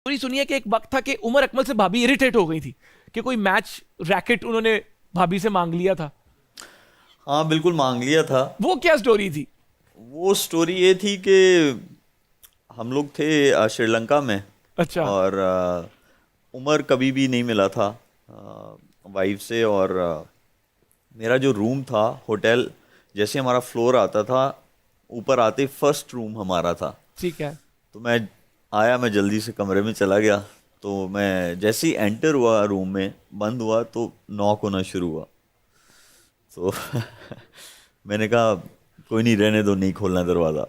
Story सुनिए कि एक वक्त था कि उमर अकमल से भाभी इरिटेट हो गई थी कि कोई मैच रैकेट उन्होंने भाभी से मांग लिया था। हाँ बिल्कुल मांग लिया था। वो क्या स्टोरी थी? वो स्टोरी ये थी कि हम लोग थे श्रीलंका में। अच्छा। और उमर कभी भी नहीं मिला था वाइफ से। और मेरा जो रूम था होटल, जैसे हमारा फ्लोर आता था ऊपर आते फर्स्ट रूम हमारा था। ठीक है। तो मैं जल्दी से कमरे में चला गया। तो मैं जैसे ही एंटर हुआ रूम में, बंद हुआ तो नॉक होना शुरू हुआ। तो मैंने कहा कोई नहीं, रहने दो, नहीं खोलना दरवाज़ा।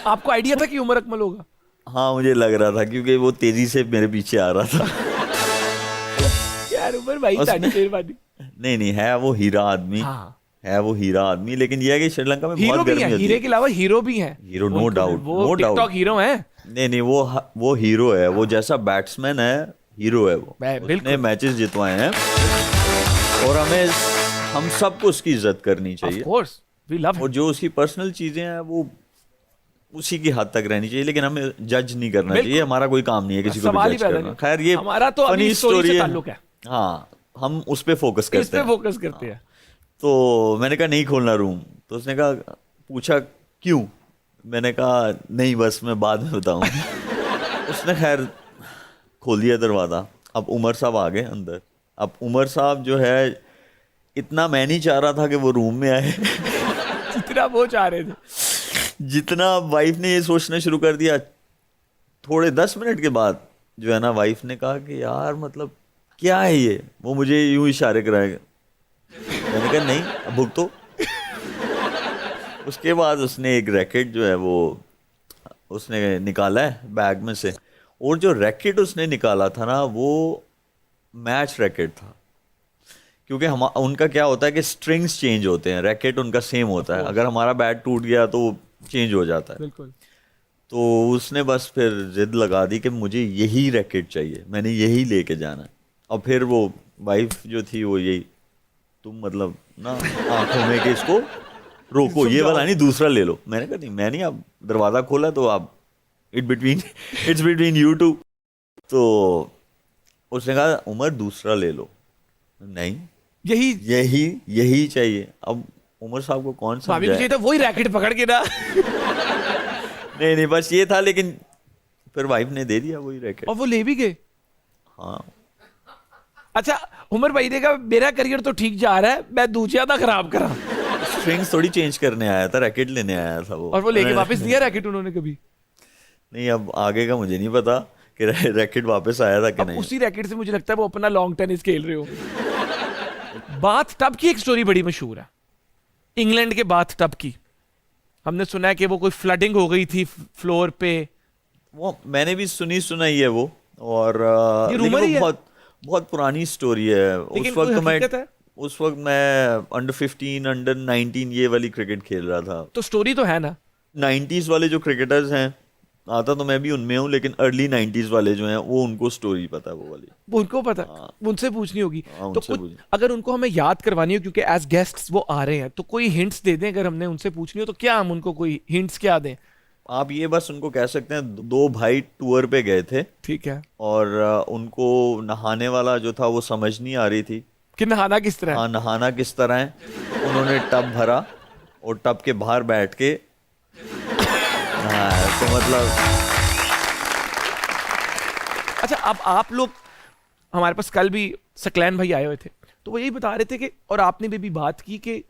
आपको आइडिया था कि उमर अकमल होगा? हाँ मुझे लग रहा था क्योंकि वो तेजी से मेरे पीछे आ रहा था। यार उमर भाई उसने ताड़ी मेहरबानी। नहीं नहीं, है वो हीरा आदमी। हाँ, है वो हीरा आदमी, लेकिन यह है कि श्रीलंका में हीरो बहुत भी है, गर्मी होती हीरे है। के अलावा हीरो भी है। हीरो नो डाउट, वो नो टिकटॉक डाउट। हीरो है। नहीं नहीं, वो हीरो है। वो जैसा बैट्समैन है, हीरो है वो। उसने बिल्कुल। मैचेस जितवाए हैं और हम सबको उसकी इज्जत करनी ऑफ चाहिए। कोर्स वी लव और जो उसकी पर्सनल चीजें हैं वो उसी की हद तक रहनी चाहिए, लेकिन हमें जज नहीं करना बिल्कुल। चाहिए। हमारा कोई काम नहीं है किसी को सवाल भी ही जज पैदा करना। नहीं। खैर ये हमारा तो अभी फनी स्टोरी से स्टोरी है। ताल्लुक है। हाँ, हम उस पे फोकस इस करते पे हैं। फोकस करते हैं। तो मैंने कहा नहीं खोलना रूम। तो उसने कहा, पूछा क्यों? मैंने कहा नहीं बस मैं बाद में बताऊंगा। उसने खैर खोल दिया दरवाज़ा। अब उमर साहब आ गए अंदर। अब उमर साहब जो है, इतना मैं नहीं चाह रहा था कि वो रूम में आए। जितना वो चाह रहे थे। जितना वाइफ ने ये सोचना शुरू कर दिया। थोड़े 10 मिनट के बाद जो है ना, वाइफ ने कहा कि यार मतलब क्या है ये। वो मुझे यूं इशारे कराएगा। मैंने कहा नहीं, अब भुगतो। उसके बाद उसने एक रैकेट जो है वो उसने निकाला है बैग में से। और जो रैकेट उसने निकाला था ना, वो मैच रैकेट था। क्योंकि हम उनका क्या होता है कि स्ट्रिंग्स चेंज होते हैं, रैकेट उनका सेम होता है। अगर हमारा बैट टूट गया तो चेंज हो जाता है। बिल्कुल। तो उसने बस फिर जिद लगा दी कि मुझे यही रैकेट चाहिए, मैंने यही लेके जाना है। और फिर वो वाइफ जो थी वो यही, तुम मतलब ना आंखों में कि इसको रोको, ये वाला नहीं दूसरा ले लो। मैंने कहा नहीं, मैं नहीं। अब दरवाज़ा खोला तो आप इट्स बिटवीन यू टू। तो उसने कहा उमर दूसरा ले लो। नहीं, यही यही यही चाहिए। अब उमर साहब को कौन भाभी को समझाए? चाहिए था वही रैकेट पकड़ के ना। नहीं नहीं, बस ये था। लेकिन फिर वाइफ ने दे दिया वही रैकेट। और वो ले भी गए। हाँ, अच्छा, उमर भाई ने कहा मेरा करियर तो ठीक जा रहा है, मैं दूसरा ना खराब करा। स्ट्रिंग्स थोड़ी चेंज करने आया था, रैकेट लेने आया था वो। और वो लेके वापस दिया रैकेट उन्होंने कभी? नहीं, अब आगे का मुझे नहीं पता कि रैकेट वापस आया था कि अब नहीं। उसी रैकेट से मुझे लगता है वो अपना लॉन्ग टेनिस खेल रहे हो। बाथ टब की एक स्टोरी बड़ी मशहूर है, इंग्लैंड के बाथ टब की। हमने सुना है कि वो कोई फ्लडिंग हो गई थी फ्लोर पे। वो मैंने भी सुनाई है वो। और ये लेकिन रूमर वो ही है, बहुत बहुत पुरानी स्टोरी है। लेकिन कोई हकीकत है? उस वक्त मैं अंडर 15 अंडर 19 ये वाली क्रिकेट खेल रहा था। तो स्टोरी तो है ना? 90s वाले जो क्रिकेटर्स हैं, आता तो मैं भी उनमें हूँ, लेकिन अर्ली 90s वाले जो हैं वो उनको स्टोरी पता है वो वाली। वो उनको पता, हाँ। उनसे पूछनी होगी। हाँ, तो उनसे कुछ पूछनी। अगर उनको हमें याद करवानी हो, क्योंकि एज गेस्ट्स वो आ रहे हैं, तो कोई हिंट्स दे दें। अगर हमने उनसे पूछनी हो तो क्या हम उनको कोई हिंट्स क्या दें? आप ये बस उनको कह सकते हैं, दो भाई टूर पे गए थे ठीक है। और उनको नहाने वाला जो था वो समझ नहीं आ रही थी। कि नहाना किस तरह है? हाँ, नहाना किस तरह है। उन्होंने टब भरा और टब के बाहर बैठ के नहाया। तो मतलब अच्छा, अब आप लोग, हमारे पास कल भी सकलैन भाई आए हुए थे, तो वो यही बता रहे थे कि, और आपने भी बात की कि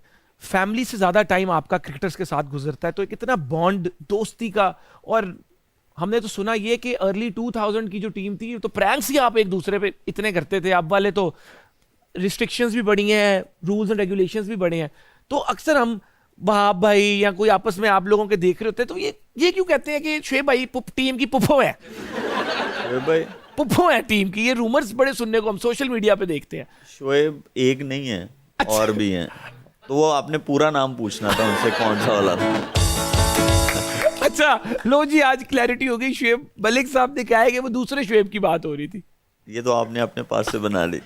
फैमिली से ज्यादा टाइम आपका क्रिकेटर्स के साथ गुजरता है, तो एक इतना बॉन्ड दोस्ती का। और हमने तो सुना ये कि अर्ली 2000 की जो टीम थी, तो प्रैंक्स ही आप एक दूसरे पे इतने करते थे। अब वाले तो रिस्ट्रिक्शंस भी बढ़ी हैं, रूल्स एंड रेगुलेशंस भी बढ़े हैं। तो अक्सर हम वहाब भाई या कोई आपस में आप लोगों के देख रहे होते हैं, तो ये क्यों कहते हैं कि शुएब भाई टीम की पुप्पो है? शोएब भाई, पुप्पो है टीम की। ये रूमर्स बड़े सुनने को हम सोशल मीडिया पे देखते हैं। शोएब एक नहीं है, और भी हैं। तो वो आपने पूरा नाम पूछना था उनसे, कौन सा वाला था। अच्छा लो जी, आज क्लैरिटी हो गई। शुएब मलिक साहब ने कहा है कि वो दूसरे शुएब की बात हो रही थी। ये तो आपने अपने पास से बना ली।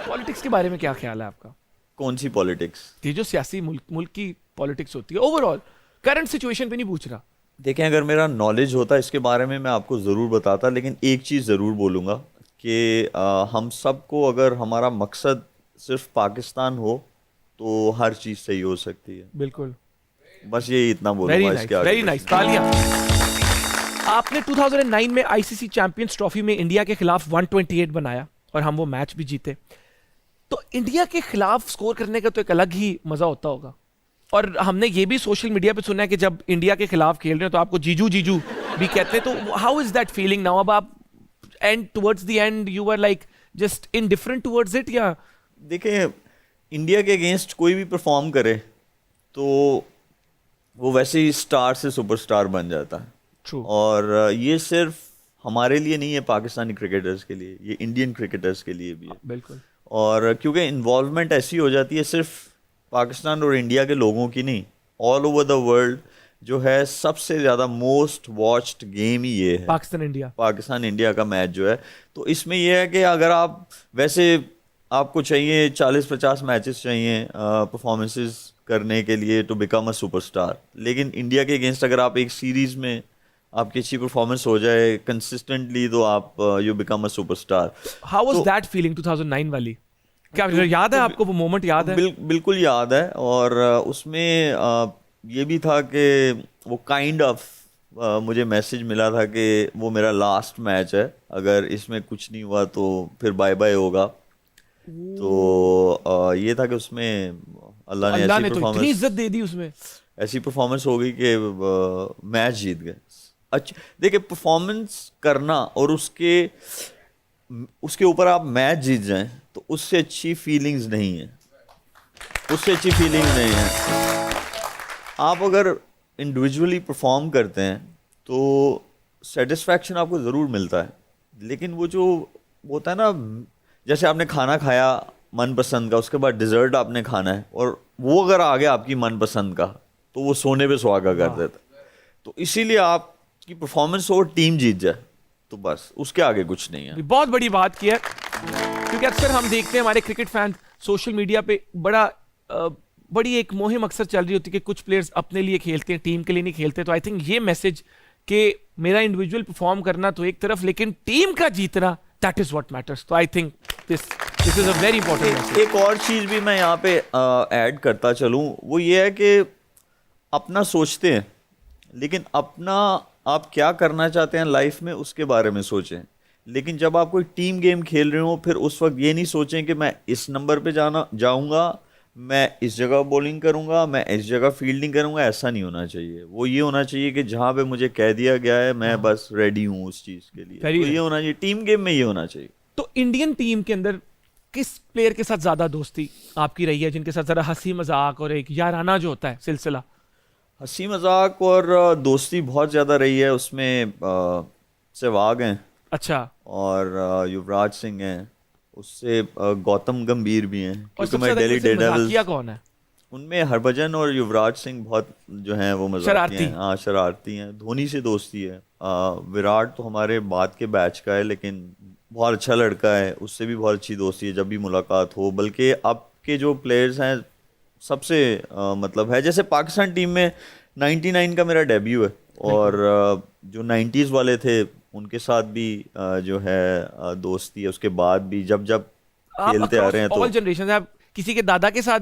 पॉलिटिक्स के बारे में क्या ख्याल है आपका? कौन सी पॉलिटिक्स? ये जो सियासी मुल्क की पॉलिटिक्स होती है ओवरऑल, करंट सिचुएशन पे नहीं पूछ रहा, देखें, अगर मेरा नॉलेज होता इसके बारे में मैं आपको ज़रूर बताता, लेकिन एक चीज़ ज़रूर बोलूँगा कि हम सबको, अगर हमारा मकसद सिर्फ पाकिस्तान हो तो हर चीज़ सही हो सकती है। बिल्कुल, बस ये इतना वेरी बोलूँगा, नाइस, इसके आगे वेरी कुछ नाइस, नहीं। तालियां। आपने 2009 में आईसीसी चैंपियंस ट्रॉफी में इंडिया के खिलाफ 128 बनाया और हम वो मैच भी जीते। तो इंडिया के खिलाफ स्कोर करने का तो एक अलग ही मजा होता होगा। और हमने ये भी सोशल मीडिया पे सुना है कि जब इंडिया के खिलाफ खेल रहे हो तो आपको जीजू जीजू भी कहते हैं। तो how is that feeling now? अब आप and towards the end you were like just indifferent towards it, या? देखें, इंडिया के अगेंस्ट कोई भी परफॉर्म करे तो वो वैसे ही स्टार से सुपरस्टार बन जाता है। ट्रू। और ये सिर्फ हमारे लिए नहीं है, पाकिस्तानी क्रिकेटर्स के लिए, ये इंडियन क्रिकेटर्स के लिए भी है। बिल्कुल। और क्योंकि इन्वॉल्वमेंट ऐसी हो जाती है, सिर्फ पाकिस्तान और इंडिया के लोगों की नहीं, ऑल ओवर द वर्ल्ड जो है सबसे ज़्यादा मोस्ट वॉच्ड गेम ही ये है, पाकिस्तान इंडिया। पाकिस्तान इंडिया का मैच जो है। तो इसमें यह है कि अगर आप वैसे आपको चाहिए 40-50 मैचेस चाहिए परफॉर्मेंसेस करने के लिए टू बिकम अ सुपरस्टार, लेकिन इंडिया के अगेंस्ट अगर आप एक सीरीज़ में आपकी अच्छी परफॉर्मेंस हो जाए कंसिस्टेंटली तो आप you become a superstar. How was तो- दैट फीलिंग 2009 वाली? क्या याद है आपको, वो मोमेंट याद है? बिल्कुल याद है। और उसमें ये भी था कि वो काइंड ऑफ मुझे मैसेज मिला था कि वो मेरा लास्ट मैच है, अगर इसमें कुछ नहीं हुआ तो फिर बाय बाय होगा। तो ये था कि उसमें अल्लाह ने अल्लाह ऐसी ने तो इतनी परफॉर्मेंस इज्जत दे दी उसमें। ऐसी परफॉर्मेंस हो गई कि मैच जीत गए। अच्छा देखिए, परफॉर्मेंस करना और उसके ऊपर आप मैच जीत जाएं तो उससे अच्छी फीलिंग्स नहीं है, उससे अच्छी फीलिंग्स नहीं है। आप अगर इंडिविजुअली परफॉर्म करते हैं तो सेटिस्फैक्शन आपको ज़रूर मिलता है, लेकिन वो जो होता है ना, जैसे आपने खाना खाया मनपसंद का, उसके बाद डिज़र्ट आपने खाना है और वो अगर आ गया आपकी मनपसंद का तो वो सोने पे सुहागा कर देता है। तो इसीलिए आपकी परफॉर्मेंस और टीम जीत जाए तो बस उसके आगे कुछ नहीं है। बहुत बड़ी बात की है, क्योंकि अक्सर हम देखते हैं हमारे क्रिकेट फैन सोशल मीडिया पे बड़ी एक मुहिम अक्सर चल रही होती है कि कुछ प्लेयर्स अपने लिए खेलते हैं, टीम के लिए नहीं खेलते। तो आई थिंक ये मैसेज कि मेरा इंडिविजुअल परफॉर्म करना तो एक तरफ, लेकिन टीम का जीतना, दैट इज व्हाट मैटर्स। तो I think this is a very important message. एक और चीज़ भी मैं यहाँ पे ऐड करता चलूँ, वो ये है कि अपना सोचते हैं, लेकिन अपना आप क्या करना चाहते हैं लाइफ में उसके बारे में सोचें। लेकिन जब आप कोई टीम गेम खेल रहे हो फिर उस वक्त ये नहीं सोचें कि मैं इस नंबर पे जाऊंगा, मैं इस जगह बॉलिंग करूंगा, मैं इस जगह फील्डिंग करूंगा। ऐसा नहीं होना चाहिए। वो ये होना चाहिए कि जहाँ पे मुझे कह दिया गया है मैं बस रेडी हूँ उस चीज़ के लिए। Very तो ये होना चाहिए, टीम गेम में ये होना चाहिए। तो इंडियन टीम के अंदर किस प्लेयर के साथ ज्यादा दोस्ती आपकी रही है, जिनके साथ जरा हंसी मजाक और एक याराना जो होता है सिलसिला? हंसी मजाक और दोस्ती बहुत ज़्यादा रही है। उसमें सहवाग हैं, अच्छा। और युवराज सिंह हैं, उससे गौतम गंभीर भी हैं, और क्योंकि सबसे मैं ज्यादा दिल्ली किसी से मजाकिया डेयरडेविल्स। कौन है? उनमें हरभजन और युवराज सिंह बहुत जो हैं वो मजाकिया शरारती। हैं। हाँ, शरारती हैं। धोनी से दोस्ती है। विराट तो हमारे बाद के बैच का है, लेकिन बहुत अच्छा लड़का है, उससे भी बहुत अच्छी दोस्ती है जब भी मुलाकात हो। बल्कि अब के जो प्लेयर्स हैं सबसे मतलब है, जैसे पाकिस्तान टीम में 99 का मेरा डेब्यू है, और जो 90s वाले थे उनके साथ भी जो है दोस्ती है। उसके बाद भी जब जब खेलते आ रहे हैं तो ऑल जनरेशन, आप किसी के दादा के साथ